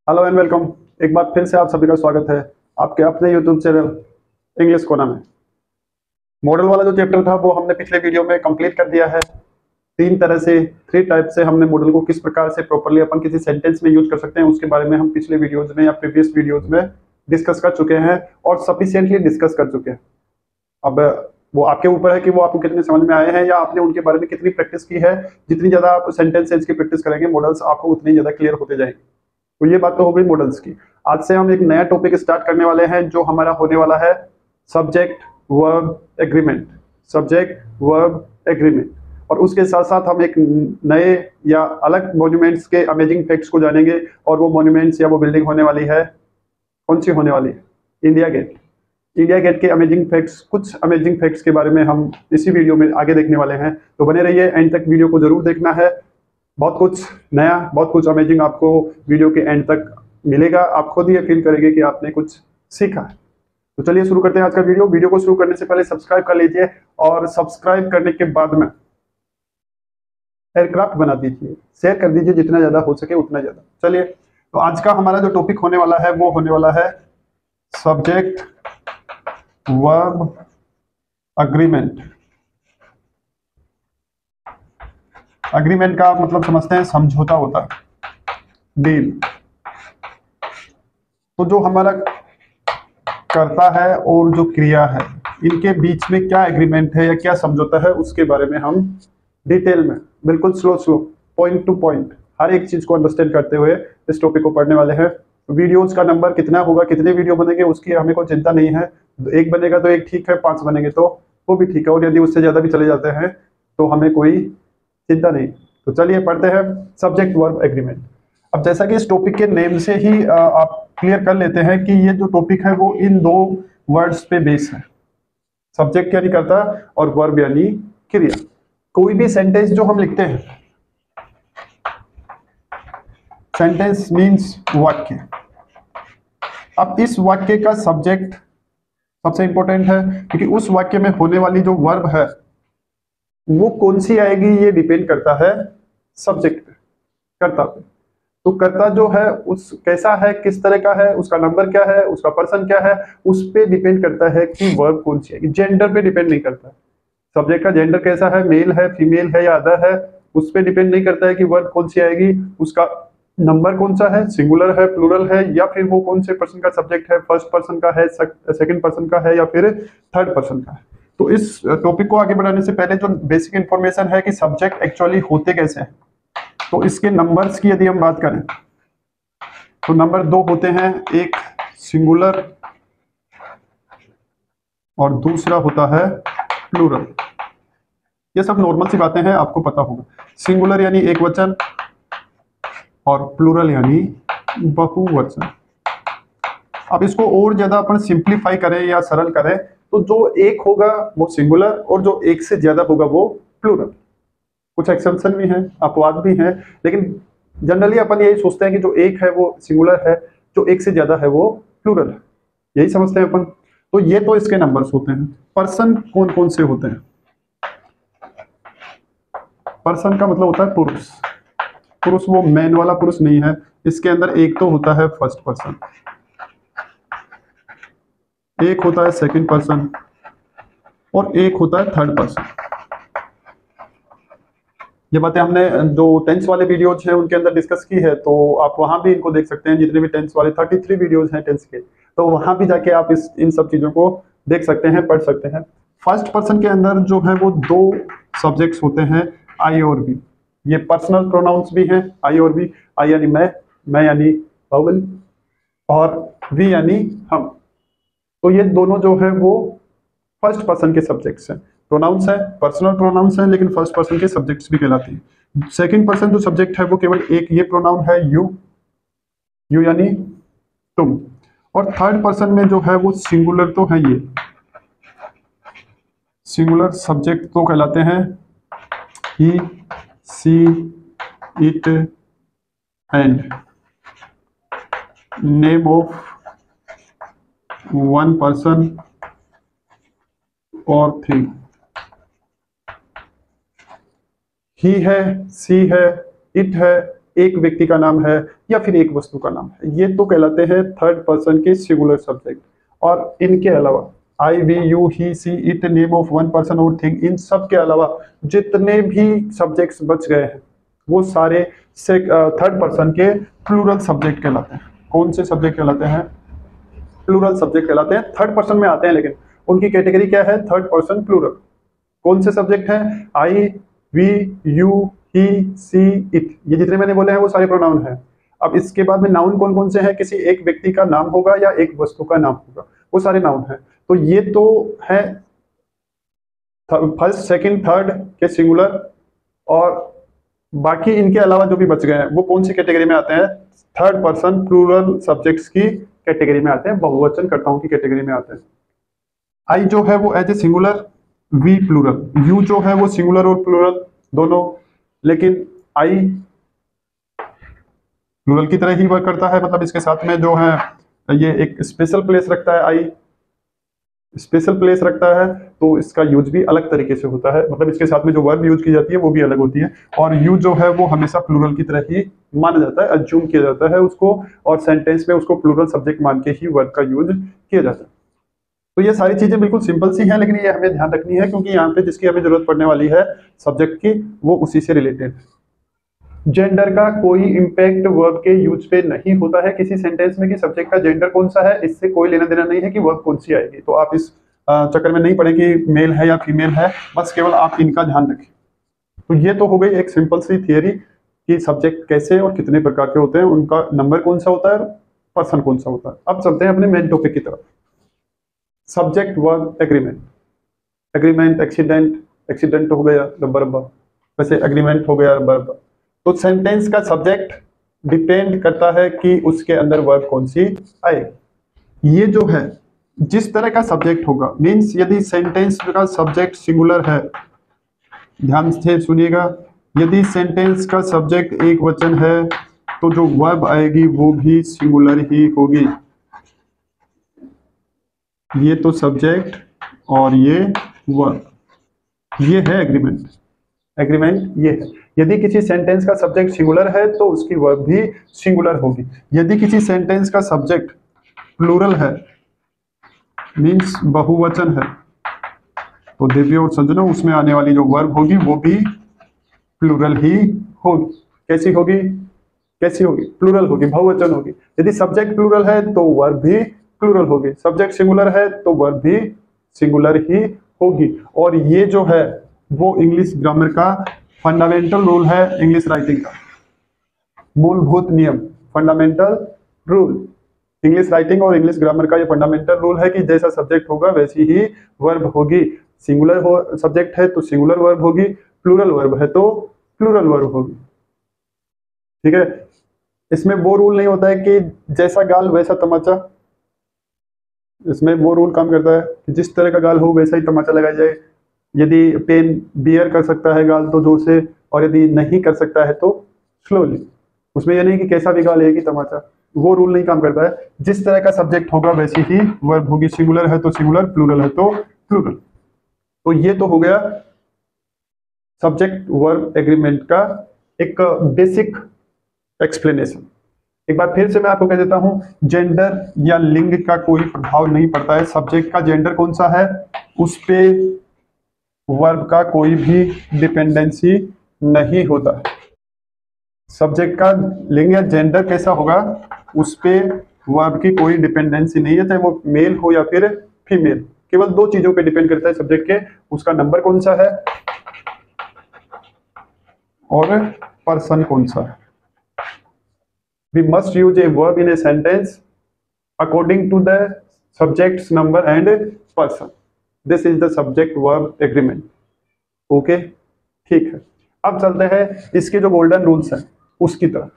Hello and welcome. एक बार फिर से आप सभी का स्वागत है आपके अपने यूट्यूब चैनल इंग्लिश कोना में। मॉडल वाला जो चैप्टर था वो हमने पिछले वीडियो में कंप्लीट कर दिया है। तीन तरह से, थ्री टाइप से हमने मॉडल को किस प्रकार से प्रॉपर्ली अपन किसी सेंटेंस में यूज कर सकते हैं उसके बारे में हम पिछले वीडियोज में या प्रीवियस वीडियोज में डिस्कस कर चुके हैं और सफिशियंटली डिस्कस कर चुके हैं। अब वो आपके ऊपर है कि वो आपको कितने समझ में आए हैं या आपने उनके बारे में कितनी प्रैक्टिस की है। जितनी ज्यादा आप सेंटेंसेस की प्रैक्टिस करेंगे मॉडल्स आपको उतनी ज्यादा क्लियर होते जाएंगे। तो ये बात तो हो गई मॉडल्स की। आज से हम एक नया टॉपिक स्टार्ट करने वाले हैं जो हमारा होने वाला है subject verb agreement. Subject verb agreement. और उसके साथ साथ हम एक नए या अलग मॉन्यूमेंट्स के अमेजिंग फैक्ट्स को जानेंगे। और वो मॉन्यूमेंट्स या वो बिल्डिंग होने वाली है, कौन सी होने वाली है? India Gate. इंडिया गेट के अमेजिंग फैक्ट्स, कुछ अमेजिंग फैक्ट्स के बारे में हम इसी वीडियो में आगे देखने वाले हैं। तो बने रहिए, एंड तक वीडियो को जरूर देखना है। बहुत कुछ नया, बहुत कुछ अमेजिंग आपको वीडियो के एंड तक मिलेगा। आप खुद ये फील करेंगे कि आपने कुछ सीखा है। तो चलिए शुरू करते हैं आज का वीडियो। वीडियो को शुरू करने से पहले सब्सक्राइब कर लीजिए और सब्सक्राइब करने के बाद में एयरक्राफ्ट बना दीजिए, शेयर कर दीजिए जितना ज्यादा हो सके उतना ज्यादा। चलिए, तो आज का हमारा जो टॉपिक होने वाला है वो होने वाला है सब्जेक्ट वर्ब अग्रीमेंट। अग्रीमेंट का मतलब समझते हैं, समझौता होता है, डील। तो जो हमारा करता है और जो क्रिया है इनके बीच में क्या एग्रीमेंट है या क्या समझौता है उसके बारे में हम डिटेल में, बिल्कुल slow slow, point to point, हर एक चीज को अंडरस्टैंड करते हुए इस टॉपिक को पढ़ने वाले हैं। वीडियोज का नंबर कितना होगा, कितने वीडियो बनेंगे उसकी हमें कोई चिंता नहीं है। एक बनेगा तो एक ठीक है, 5 बनेंगे तो वो भी ठीक है, और यदि उससे ज्यादा भी चले जाते हैं तो हमें कोई चिंता नहीं। तो चलिए पढ़ते हैं सब्जेक्ट वर्ब एग्रीमेंट। अब जैसा कि इस टॉपिक के नेम से ही आप क्लियर कर लेते हैं कि ये जो टॉपिक है वो इन दो वर्ड्स पे बेस है। सब्जेक्ट यानी कर्ता और वर्ब यानी क्रिया। कोई भी सेंटेंस जो हम लिखते हैं, सेंटेंस मींस वाक्य। अब इस वाक्य का सब्जेक्ट सबसे इंपॉर्टेंट है क्योंकि उस वाक्य में होने वाली जो वर्ब है वो कौन सी आएगी ये डिपेंड करता है सब्जेक्ट पे, कर्ता पे। तो कर्ता जो है उस कैसा है, किस तरह का है, उसका नंबर क्या है, उसका पर्सन क्या है, उस पे डिपेंड करता है कि वर्ब कौन सी है। जेंडर पे डिपेंड नहीं करता है। सब्जेक्ट का जेंडर कैसा है, मेल है, फीमेल है या अदर है, उस पे डिपेंड नहीं करता है कि वर्ब कौन सी आएगी। उसका नंबर कौन सा है, सिंगुलर है, प्लूरल है, या फिर वो कौन से पर्सन का सब्जेक्ट है, फर्स्ट पर्सन का है, सेकंड पर्सन का है या फिर थर्ड पर्सन का है। तो इस टॉपिक को आगे बढ़ाने से पहले जो बेसिक इंफॉर्मेशन है कि सब्जेक्ट एक्चुअली होते कैसे हैं, तो इसके नंबर्स की यदि हम बात करें तो नंबर 2 होते हैं, एक सिंगुलर और दूसरा होता है प्लूरल। ये सब नॉर्मल सी बातें हैं, आपको पता होगा। सिंगुलर यानी एक वचन और प्लूरल यानी बहुवचन। अब इसको और ज्यादा अपन सिंप्लीफाई करें या सरल करें तो जो एक होगा वो सिंगुलर और जो एक से ज्यादा होगा वो प्लूरल। कुछ एक्सेप्शन भी हैं, अपवाद भी हैं, लेकिन जनरली अपन यही सोचते हैं कि जो एक है वो सिंगुलर है, जो एक से ज्यादा है वो प्लूरल है, यही समझते हैं अपन। तो ये तो इसके नंबर्स होते हैं। पर्सन कौन कौन से होते हैं? पर्सन का मतलब होता है पुरुष। पुरुष वो मैन वाला पुरुष नहीं है, इसके अंदर एक तो होता है फर्स्ट पर्सन, एक होता है सेकंड पर्सन और एक होता है थर्ड पर्सन। ये बातें हमने जो टेंस वाले वीडियोज हैं उनके अंदर डिस्कस की है, तो आप वहां भी इनको देख सकते हैं। जितने भी टेंस वाले 33 वीडियोज हैं टेंस के, तो वहां भी जाके आप इन सब चीजों को देख सकते हैं, पढ़ सकते हैं। फर्स्ट पर्सन के अंदर जो है वो दो सब्जेक्ट्स होते हैं, आई और बी। ये पर्सनल प्रोनाउंस भी हैं, आई और बी। आई यानी मैं यानी बाउल, और वी यानी हम। तो ये दोनों जो है वो फर्स्ट पर्सन के सब्जेक्ट्स हैं। प्रोनाउंस है, पर्सनल प्रोनाउंस है, लेकिन फर्स्ट पर्सन के सब्जेक्ट्स भी कहलाती है। सेकंड पर्सन जो सब्जेक्ट है वो केवल एक ये प्रोनाउन है, यू। यू यानी तुम। और थर्ड पर्सन में जो है वो सिंगुलर तो है, ये सिंगुलर सब्जेक्ट तो कहलाते हैं he, she, it and name of one person और थिंग। ही है, सी है, इट है, एक व्यक्ति का नाम है या फिर एक वस्तु का नाम है, ये तो कहलाते हैं थर्ड पर्सन के सिंगुलर सब्जेक्ट। और इनके अलावा I, we, you, he, she, it, name of one person और थिंग, इन सब के अलावा जितने भी सब्जेक्ट्स बच गए हैं वो सारे थर्ड पर्सन के प्लूरल सब्जेक्ट कहलाते हैं। कौन से सब्जेक्ट कहलाते हैं? प्लूरल सब्जेक्ट कहलाते हैं। थर्ड पर्सन में आते हैं, लेकिन उनकी कैटेगरी क्या है? Third person plural. कौन से सब्जेक्ट हैं? I, we, you, he, she, it, ये जितने मैंने बोले हैं वो सारे प्रोनाउन हैं। अब इसके बाद में नाउन कौन कौन से हैं? किसी एक व्यक्ति का नाम होगा या एक वस्तु का नाम होगा, वो सारे नाउन हैं। तो ये तो है फर्स्ट, सेकंड, थर्ड के सिंगुलर, और बाकी इनके अलावा जो भी बच गए हैं वो कौन सी कैटेगरी में आते हैं? थर्ड पर्सन प्लूरल सब्जेक्ट्स की कैटेगरी में आते हैं, बहुवचन कर्ताओं की कैटेगरी में आते हैं। आई जो है वो as a singular, we plural, you जो है वो सिंगुलर और प्लूरल दोनों, लेकिन आई प्लूरल की तरह ही वर्क करता है, मतलब इसके साथ में जो है ये एक स्पेशल प्लेस रखता है, आई स्पेशल प्लेस रखता है, तो इसका यूज भी अलग तरीके से होता है, मतलब इसके साथ में जो वर्ब यूज की जाती है वो भी अलग होती है। और यू जो है वो हमेशा प्लूरल की तरह ही माना जाता है, अज्यूम किया जाता है उसको, और सेंटेंस में उसको प्लूरल सब्जेक्ट मान के ही वर्ब का यूज किया जाता है। तो ये सारी चीजें बिल्कुल सिंपल सी हैं, लेकिन ये हमें ध्यान रखनी है क्योंकि यहाँ पे जिसकी हमें जरूरत पड़ने वाली है सब्जेक्ट की, वो उसी से रिलेटेड है। जेंडर का कोई इंपैक्ट वर्ब के यूज पे नहीं होता है किसी सेंटेंस में कि सब्जेक्ट का जेंडर कौन सा है, इससे कोई लेना देना नहीं है कि वर्ब कौन सी आएगी। तो आप इस चक्कर में नहीं पड़े कि मेल है या फीमेल है, बस केवल आप इनका ध्यान रखें। तो ये तो हो गई एक सिंपल सी थियरी कि सब्जेक्ट कैसे और कितने प्रकार के होते हैं, उनका नंबर कौन सा होता है, पर्सन कौन सा होता है। अब चलते हैं अपने मेन टॉपिक की तरफ। Subject verb agreement. Agreement accident, accident हो गया रब्बा रब्बा, वैसे एग्रीमेंट हो गया रब्बा रब्बा। तो सेंटेंस का सब्जेक्ट डिपेंड करता है कि उसके अंदर वर्ब कौन सी आएगी। ये जो है जिस तरह का सब्जेक्ट होगा, मीन्स यदि सेंटेंस का सब्जेक्ट सिंगुलर है, ध्यान से सुनिएगा, यदि सेंटेंस का सब्जेक्ट एक वचन है तो जो वर्ब आएगी वो भी सिंगुलर ही होगी। ये तो सब्जेक्ट और ये वर्ब, ये है एग्रीमेंट। एग्रीमेंट ये है, यदि किसी सेंटेंस का सब्जेक्ट सिंगुलर है तो उसकी वर्ब भी सिंगुलर होगी। यदि किसी सेंटेंस का सब्जेक्ट प्लूरल है, मीन्स बहुवचन है, तो देवी और सज्जनों उसमें आने वाली जो वर्ब होगी वो भी प्लूरल ही होगी। कैसी होगी? कैसी होगी? प्लूरल होगी, बहुवचन होगी। यदि सब्जेक्ट प्लूरल है तो वर्ब भी प्लूरल होगी, सब्जेक्ट सिंगुलर है तो वर्ब भी सिंगुलर ही होगी। और ये जो है वो इंग्लिश ग्रामर का फंडामेंटल रूल है, इंग्लिश राइटिंग का मूलभूत नियम, फंडामेंटल रूल। इंग्लिश राइटिंग और इंग्लिश ग्रामर का ये फंडामेंटल रूल है कि जैसा सब्जेक्ट होगा वैसी ही वर्ब होगी। सिंगुलर हो सब्जेक्ट है तो सिंगुलर वर्ब होगी, प्लूरल वर्ब है तो प्लूरल वर्ब होगी। ठीक है, इसमें वो रूल नहीं होता है कि जैसा गाल वैसा तमाचा। इसमें वो रूल काम करता है कि जिस तरह का गाल हो वैसा ही तमाचा लगाया जाए। यदि पेन बियर कर सकता है गाल तो जोर से, और यदि नहीं कर सकता है तो स्लोली। उसमें यह नहीं कि कैसा भी गाल है कि तमाचा, वो रूल नहीं काम करता है। जिस तरह का सब्जेक्ट होगा वैसी ही वर्ब होगी, सिंगुलर है तो सिंगुलर, प्लूरल है तो प्लूरल। तो ये तो हो गया सब्जेक्ट वर्ब एग्रीमेंट का एक बेसिक एक्सप्लेनेशन। एक बार फिर से मैं आपको कह देता हूं, जेंडर या लिंग का कोई प्रभाव नहीं पड़ता है। सब्जेक्ट का जेंडर कौन सा है उस पे वर्ब का कोई भी डिपेंडेंसी नहीं होता है। सब्जेक्ट का लिंग या जेंडर कैसा होगा उस पे वर्ब की कोई डिपेंडेंसी नहीं है, चाहे वो मेल हो या फिर फीमेल। केवल दो चीजों पे डिपेंड करता है सब्जेक्ट के, उसका नंबर कौन सा है और पर्सन कौन सा है। We must use a verb in a sentence according to the subject's number and person. This is the subject verb agreement. Okay? ठीक है, अब चलते हैं इसके जो गोल्डन रूल्स हैं उसकी तरफ।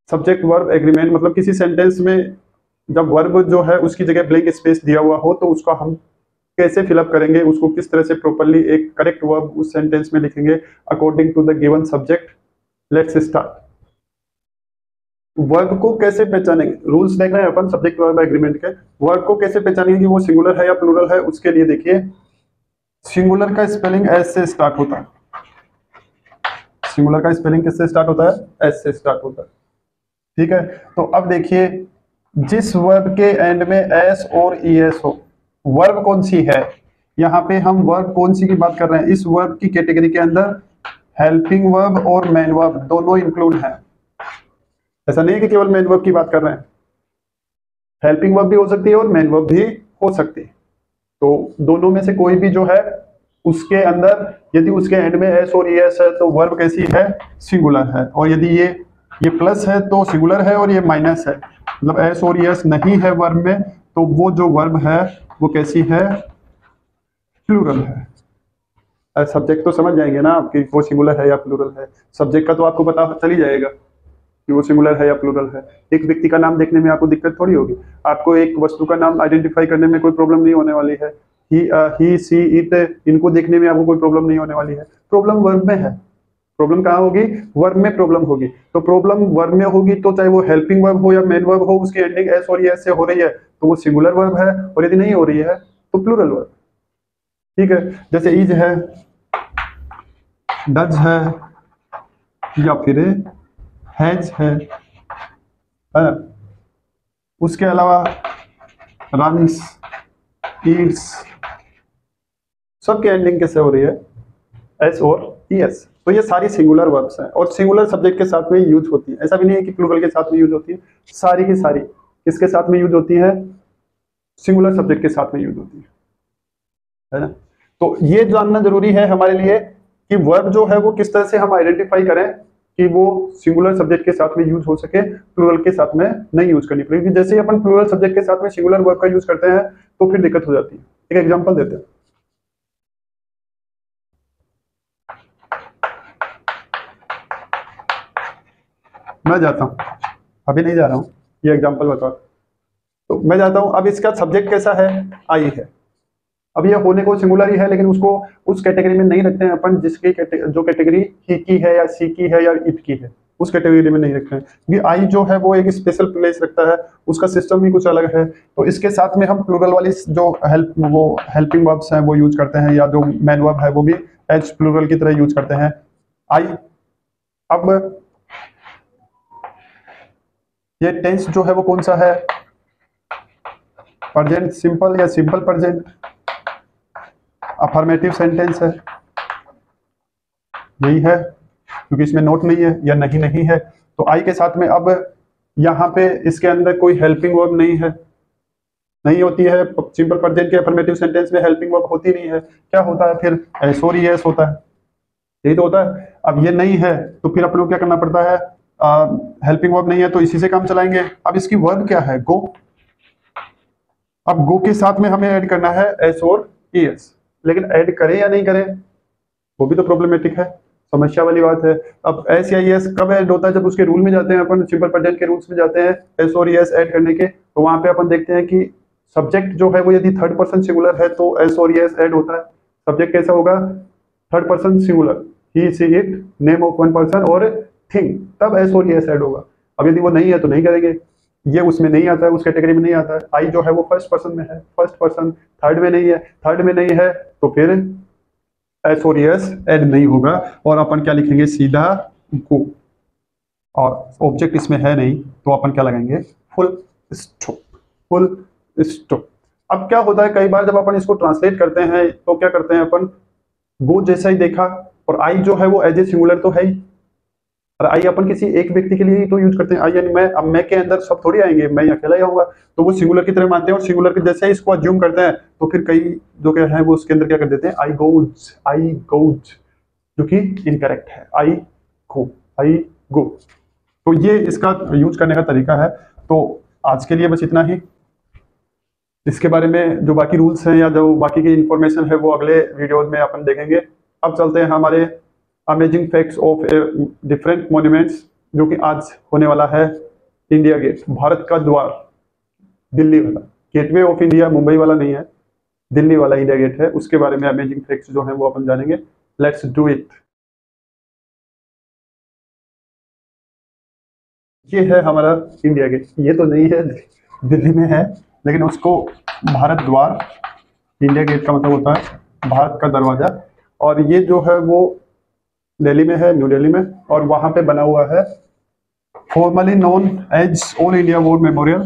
सब्जेक्ट वर्ब एग्रीमेंट मतलब किसी सेंटेंस में जब वर्ब जो है उसकी जगह ब्लैंक स्पेस दिया हुआ हो तो उसका हम कैसे फिलअप करेंगे, उसको किस तरह से प्रॉपरली एक करेक्ट वर्ब उस सेंटेंस में लिखेंगे according to the given subject. Let's start. Verb को कैसे पहचानेंगे, रूल्स देख रहे हैं अपन सब्जेक्ट वर्ब एग्रीमेंट के। वर्ब को कैसे पहचानेंगे कि वो सिंगुलर है या प्लूरल है, उसके लिए देखिए सिंगुलर का स्पेलिंग एस से स्टार्ट होता है। सिंगुलर का स्पेलिंग किससे स्टार्ट होता है? एस से स्टार्ट होता है। ठीक है, तो अब देखिए, जिस वर्ब के एंड में एस और ई एस हो, वर्ब कौन सी है? यहाँ पे हम वर्ब कौन सी की बात कर रहे हैं? इस वर्ब की कैटेगरी के अंदर हेल्पिंग वर्ब और मेन वर्ब दोनों इंक्लूड हैं। ऐसा नहीं है कि केवल मेन वर्ब की बात कर रहे हैं, हेल्पिंग वर्ब भी हो सकती है और मेन वर्ब भी हो सकती है। तो दोनों में से कोई भी जो है उसके अंदर यदि उसके एंड में एस और एस है तो वर्ब कैसी है? सिंगुलर है। और यदि ये प्लस है तो सिंगुलर है, और ये माइनस है मतलब एस और एस नहीं है वर्ब में, तो वो जो वर्ब है वो कैसी है? प्लूरल है। सब्जेक्ट तो समझ जाएंगे ना आप कि वो सिंगुलर है या प्लूरल है। सब्जेक्ट का तो आपको पता चल ही जाएगा कि वो सिंगुलर है या प्लूरल है। एक व्यक्ति का नाम देखने में आपको दिक्कत थोड़ी होगी, आपको एक वस्तु का नाम आइडेंटिफाई करने में कोई प्रॉब्लम नहीं होने वाली है। ही सी इट, इनको देखने में आपको कोई प्रॉब्लम नहीं होने वाली है। प्रॉब्लम वर्ब में है। प्रॉब्लम कहाँ होगी? वर्ब में प्रॉब्लम होगी। तो प्रॉब्लम वर्ब में होगी तो चाहे वो हेल्पिंग वर्ब हो या मेन वर्ब हो, उसकी एंडिंग एस और एस से हो रही है तो वो सिंगुलर वर्ब है, और यदि नहीं हो रही है तो प्लूरल वर्ब। ठीक है, जैसे इज है, डज है, या फिर हैज है। उसके अलावा रन्स, ईट्स, सबके एंडिंग कैसे हो रही है? एस और एस। तो ये सारी सिंगुलर वर्ब्स हैं और सिंगुलर सब्जेक्ट के साथ में यूज होती है। ऐसा भी नहीं है कि प्लूरल के साथ में यूज होती है, सारी की सारी किसके साथ में यूज होती है? सिंगुलर सब्जेक्ट के साथ में यूज होती है ना। तो ये जानना जरूरी है हमारे लिए कि वर्ब जो है वो किस तरह से हम आइडेंटिफाई करें कि वो सिंगुलर सब्जेक्ट के साथ में यूज हो सके, प्लूरल के साथ में नहीं यूज करनी पड़ेगी। जैसे ही अपन प्लूरल सब्जेक्ट के साथ में सिंगुलर वर्ब का यूज करते हैं तो फिर दिक्कत हो जाती है। एक एग्जांपल देते हैं। मैं जाता हूं, अभी नहीं जा रहा हूं, ये एग्जांपल बताओ। तो मैं जाता हूं, अब इसका सब्जेक्ट कैसा है? आई है। अब ये होने को सिंगुलर ही है, लेकिन उसको उस कैटेगरी में नहीं रखते हैं अपन जिसकी जो कैटेगरी ही की है या सी की है या इट की है, उस कैटेगरी में नहीं रखते हैं। क्योंकि आई जो है वो एक स्पेशल प्लेस रखता है, उसका सिस्टम भी कुछ अलग है। तो इसके साथ में हम प्लूरल वाली जो हेल्पिंग वर्ब्स हैं वो यूज करते हैं, या जो मेन वर्ब है वो भी एज प्लूरल की तरह यूज करते हैं, आई। अब ये टेंस जो है वो कौन सा है? प्रेजेंट सिंपल या सिंपल प्रेजेंट, अफर्मेटिव सेंटेंस है, यही है, क्योंकि इसमें नोट नहीं है या नहीं नहीं है। तो आई के साथ में अब यहाँ पे इसके अंदर कोई हेल्पिंग वर्ब नहीं है, नहीं होती है। सिंपल प्रेजेंट के अफर्मेटिव सेंटेंस में हेल्पिंग वर्ब होती नहीं है। क्या होता है फिर? एस और एस होता है, यही तो होता है। अब ये नहीं है तो फिर अपने को क्या करना पड़ता है? हेल्पिंग वर्ब नहीं है तो इसी से काम चलाएंगे। अब इसकी वर्ब क्या है? गो। अब गो के साथ में हमें ऐड करना है एस और एस, लेकिन ऐड करें या नहीं करें वो भी तो प्रॉब्लमेटिक है, समस्या वाली बात है। अब एस या एस कब ऐड होता है? जब उसके रूल में जाते हैं अपन, सिंपल प्रेजेंट के रूल्स में जाते हैं एस और एस ऐड करने के, तो वहां पे अपन देखते हैं कि सब्जेक्ट जो है वो यदि थर्ड पर्सन सिंगुलर है तो एस और एस ऐड होता है। सब्जेक्ट कैसा होगा? Third person singular, he she it, name of one person और थिंग, तब एस और एस ऐड होगा। अब यदि वो नहीं है तो नहीं करेंगे, ये उसमें नहीं आता है, उस कैटेगरी में नहीं आता है। आई जो है वो फर्स्ट पर्सन में है, फर्स्ट पर्सन, थर्ड में नहीं है, थर्ड में नहीं है तो फिर एस और एस ऐड नहीं होगा, और अपन क्या लिखेंगे? सीधा गो। और ऑब्जेक्ट इसमें है नहीं तो अपन क्या लगाएंगे? Full stop, full stop. अब क्या होता है, कई बार जब अपन इसको ट्रांसलेट करते हैं तो क्या करते हैं अपन? गो जैसा ही देखा, और आई जो है वो एज ए सिंगुलर तो है ही, और आई अपन किसी एक व्यक्ति के लिए ही तो यूज करते हैं। आई यानी मैं, अब मैं के अंदर सब थोड़ी आएंगे, मैं अकेला ही आऊंगा, तो वो सिंगुलर की तरह मानते हैं, और सिंगुलर के जैसे ही इसको अज्यूम करते हैं तो फिर कई जो क्या है वो उसके अंदर क्या कर देते हैं? आई गोज, आई गोज, जो कि इनकरेक्ट है। आई गो, आई गो। तो ये इसका यूज करने का तरीका है। तो आज के लिए बस इतना ही। इसके बारे में जो बाकी रूल्स हैं या जो बाकी की इंफॉर्मेशन है वो अगले वीडियोज में अपन देखेंगे। अब चलते हैं हमारे amazing facts of different monuments, जो कि आज होने वाला है इंडिया गेट, भारत का द्वार, दिल्ली वाला। गेटवे ऑफ इंडिया मुंबई वाला नहीं है, दिल्ली वाला इंडिया गेट है। उसके बारे में अमेजिंग फैक्ट्स जो है वो अपन जानेंगे। Let's do it. ये है हमारा इंडिया गेट, ये तो नहीं है, दिल्ली में है, लेकिन उसको भारत द्वार, इंडिया गेट का मतलब होता है भारत का दरवाजा। और ये जो है वो दिल्ली में है, न्यू दिल्ली में, और वहां पे बना हुआ है formerly known as All India War Memorial.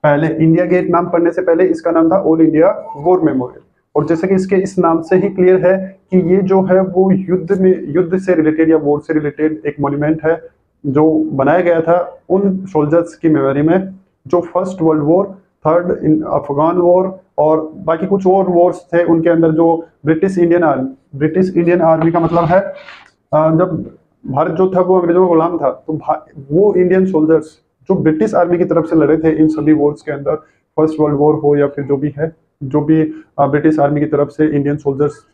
पहले इंडिया गेट नाम पढ़ने से पहले इसका नाम था ऑल इंडिया वॉर मेमोरियल। और जैसे कि इसके इस नाम से ही क्लियर है कि ये जो है वो युद्ध से रिलेटेड या वॉर से रिलेटेड एक मॉन्यूमेंट है जो बनाया गया था उन सोल्जर्स की मेमोरी में जो first world war, third Afghan war और बाकी कुछ और वॉर्स थे उनके अंदर जो ब्रिटिश इंडियन आर्मी का मतलब है जब भारत जो था वो अंग्रेजों का गुलाम था, तो वो इंडियन सोल्जर्स जो ब्रिटिश आर्मी की तरफ से लड़े थे इन सभी वॉर्स के अंदर, फर्स्ट वर्ल्ड वॉर हो या फिर जो भी है, जो भी ब्रिटिश आर्मी की तरफ से इंडियन सोल्जर्स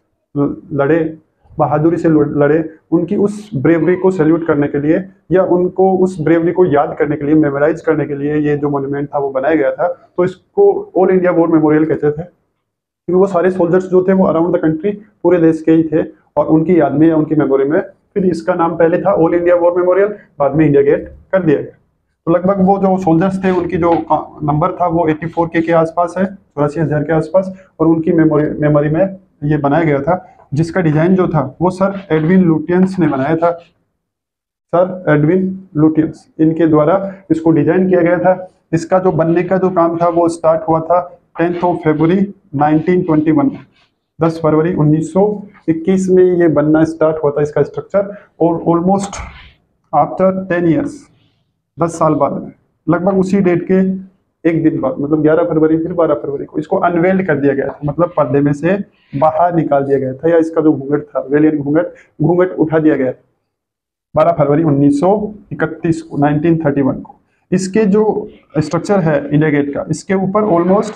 लड़े, बहादुरी से लड़े, उनकी उस ब्रेवरी को सैल्यूट करने के लिए या उनको उस ब्रेवरी को याद करने के लिए, मेमोराइज करने के लिए ये जो मॉन्यूमेंट था वो बनाया गया था। तो इसको ऑल इंडिया वॉर मेमोरियल कहते थे क्योंकि वो सारे सोल्जर्स जो थे वो अराउंड द कंट्री पूरे देश के ही थे और उनकी याद में या उनकी मेमोरी में फिर इसका नाम पहले था ऑल इंडिया वॉर मेमोरियल, बाद में इंडिया गेट कर दिया गया। तो लगभग वो जो सोल्जर्स थे उनकी जो नंबर था वो 84K के आसपास है, 84,000 के आसपास, और उनकी मेमोरी में ये बनाया गया था जिसका डिजाइन जो था वो सर एडविन लुटियंस ने बनाया था। सर एडविन लुटियंस इनके द्वारा इसको डिजाइन किया गया था। इसका जो बनने का जो काम था वो स्टार्ट हुआ था 10 फरवरी 1921 में, 10 फरवरी 1921 में ये बनना स्टार्ट हुआ था इसका स्ट्रक्चर, और ऑलमोस्ट आफ्टर 10 ईयर्स, 10 साल बाद में, लगभग उसी डेट के एक दिन बाद, मतलब 11 फरवरी फिर 12 फरवरी को इसको अनवेल्ड कर दिया गया था, मतलब पर्दे में से बाहर निकाल दिया गया था, या इसका जो घूंघट था, वेलियन घूंघट उठा दिया गया 12 फरवरी 1931 को, 1931 को। इसके जो स्ट्रक्चर है इंडिया गेट का, इसके ऊपर ऑलमोस्ट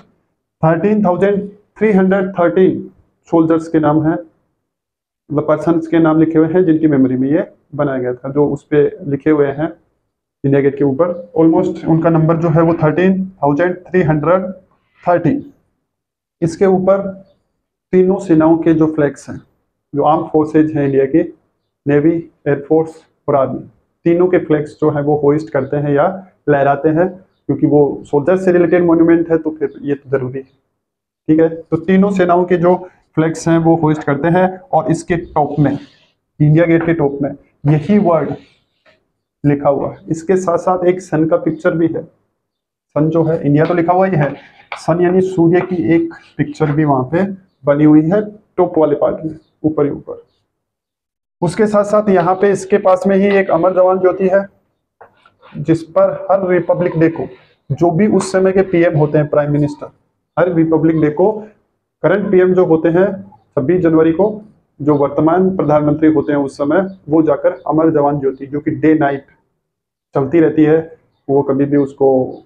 13,313 सोल्जर्स के नाम है, मतलब पर्सन्स के नाम लिखे हुए हैं जिनकी मेमोरी में ये बनाया गया था, जो उस पर लिखे हुए हैं इंडिया गेट के ऊपर। ऑलमोस्ट उनका नंबर जो है वो 13,313। इसके ऊपर तीनों सेनाओं के जो फ्लैग्स हैं, जो आर्म फोर्सेज हैं इंडिया की, नेवी, एयरफोर्स और आर्मी, तीनों के फ्लैग्स जो है वो होइस्ट करते हैं या लहराते हैं, क्योंकि वो सोल्जर से रिलेटेड मॉन्यूमेंट है तो फिर ये तो जरूरी है। ठीक है, तो तीनों सेनाओं के जो फ्लैग्स हैं वो होइस्ट करते हैं, और इसके टॉप में, इंडिया गेट के टॉप में यही वर्ड लिखा हुआ है। इसके साथ साथ एक सन का पिक्चर भी है। सन जो है, इंडिया तो लिखा हुआ ही है, सन यानी सूर्य की एक पिक्चर भी वहां पे बनी हुई है टॉप वाले पार्ट में, ऊपर ही ऊपर। उसके साथ साथ यहाँ पे इसके पास में ही एक अमर जवान ज्योति है, जिस पर हर रिपब्लिक डे को जो भी उस समय के पीएम होते हैं, प्राइम मिनिस्टर, हर रिपब्लिक डे को करंट पीएम जो होते हैं 26 जनवरी को, जो वर्तमान प्रधानमंत्री होते हैं उस समय, वो जाकर अमर जवान ज्योति, जो कि डे नाइट चलती रहती है, वो कभी भी उसको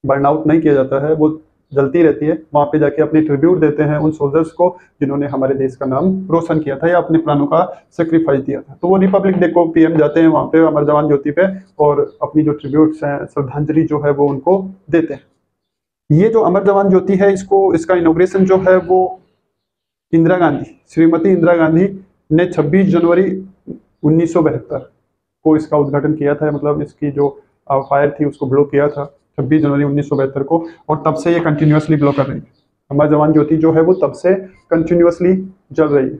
बर्न आउट नहीं किया जाता है, वो जलती रहती है, वहां पे जाके अपनी ट्रिब्यूट देते हैं उन सोल्जर्स को जिन्होंने हमारे देश का नाम रोशन किया था या अपने प्राणों का सेक्रीफाइस दिया था। तो वो रिपब्लिक डे को पीएम जाते हैं वहां पे अमर जवान ज्योति पे, और अपनी जो ट्रिब्यूट्स हैं, श्रद्धांजलि जो है वो उनको देते हैं। ये जो अमर जवान ज्योति है, इसका इनॉग्रेशन जो है वो इंदिरा गांधी, श्रीमती इंदिरा गांधी ने 26 जनवरी 1972 को इसका उद्घाटन किया था, मतलब इसकी जो फायर थी उसको ब्लो किया था 26 जनवरी 1972 को, और तब से ये कंटिन्यूसली ब्लो कर रही है। अमर जवान ज्योति जो है वो तब से कंटिन्यूसली जल रही है,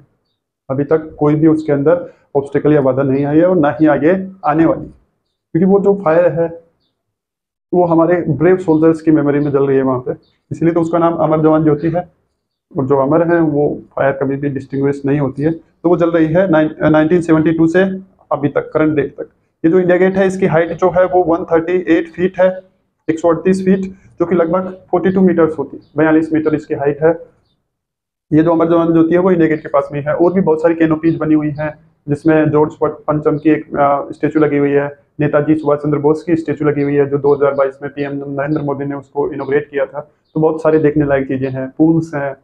अभी तक कोई भी उसके अंदर ऑब्स्टिकल या बाधा नहीं आई है और ना ही आगे आने वाली, क्योंकि वो जो फायर है वो हमारे ब्रेव सोल्जर्स की मेमोरी में जल रही है वहां पे, इसलिए तो उसका नाम अमर जवान ज्योति है। और जो अमर है वो फायर कभी भी डिस्टिंग्विश नहीं होती है, तो वो जल रही है 1972 से अभी तक, करंट डेट तक। ये जो इंडिया गेट है, इसकी हाइट जो है वो 138 फीट है, 138 फीट, जो कि लगभग 42 मीटर्स होती है, 42 मीटर इसकी हाइट है। ये जो अमर जवान ज्योति है वो इंडिया गेट के पास में है। और भी बहुत सारी कैनोपीज बनी हुई हैं, जिसमें जॉर्ज पंचम की एक स्टेचू लगी हुई है, नेताजी सुभाष चंद्र बोस की स्टेचू लगी हुई है, जो 2022 में पीएम नरेंद्र मोदी ने उसको इनोग्रेट किया था। तो बहुत सारे देखने लायक चीजें हैं, पूल्स हैं,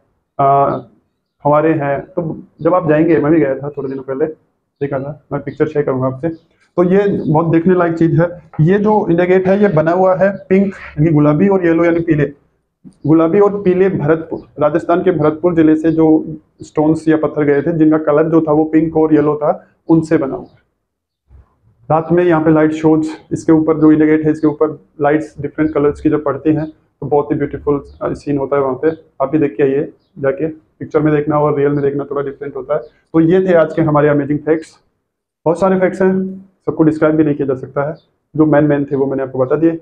फव्वारे हैं। तो जब आप जाएंगे, मैं भी गया था थोड़े दिनों पहले, देखा था, मैं पिक्चर शेयर करूंगा आपसे, तो ये बहुत देखने लायक चीज है। ये जो इंडिया गेट है ये बना हुआ है पिंक यानी गुलाबी और येलो यानी पीले, गुलाबी और पीले भरतपुर, राजस्थान के भरतपुर जिले से जो स्टोन्स या पत्थर गए थे जिनका कलर जो था वो पिंक और येलो था, उनसे बना हुआ है। रात में यहाँ पे लाइट शोज, इसके ऊपर जो इंडिया गेट है इसके ऊपर लाइट्स डिफरेंट कलर्स की जब पड़ती हैं तो बहुत ही ब्यूटीफुल सीन होता है वहाँ पे। आप भी देख के आइए जाके, पिक्चर में देखना और रियल में देखना थोड़ा डिफरेंट होता है। तो ये थे आज के हमारे अमेजिंग फैक्ट्स। बहुत सारे फैक्ट्स हैं, सबको डिस्क्राइब भी नहीं किया जा सकता है, जो मेन थे वो मैंने आपको बता दिए।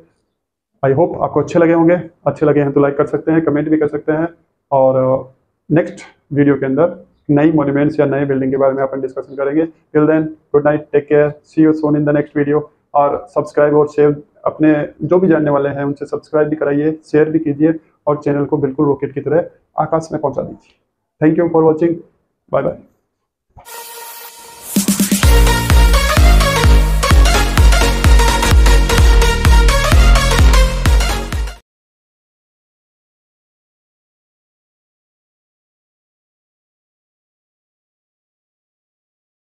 आई होप आपको अच्छे लगे होंगे। अच्छे लगे हैं तो लाइक कर सकते हैं, कमेंट भी कर सकते हैं, और नेक्स्ट वीडियो के अंदर नई मॉन्यूमेंट्स या नए बिल्डिंग के बारे में अपन डिस्कशन करेंगे। Till then, good night, take care, see you soon in the next video. और सब्सक्राइब और शेयर, अपने जो भी जानने वाले हैं उनसे सब्सक्राइब भी कराइए, शेयर भी कीजिए, और चैनल को बिल्कुल रॉकेट की तरह आकाश में पहुंचा दीजिए। Thank you for watching, bye bye.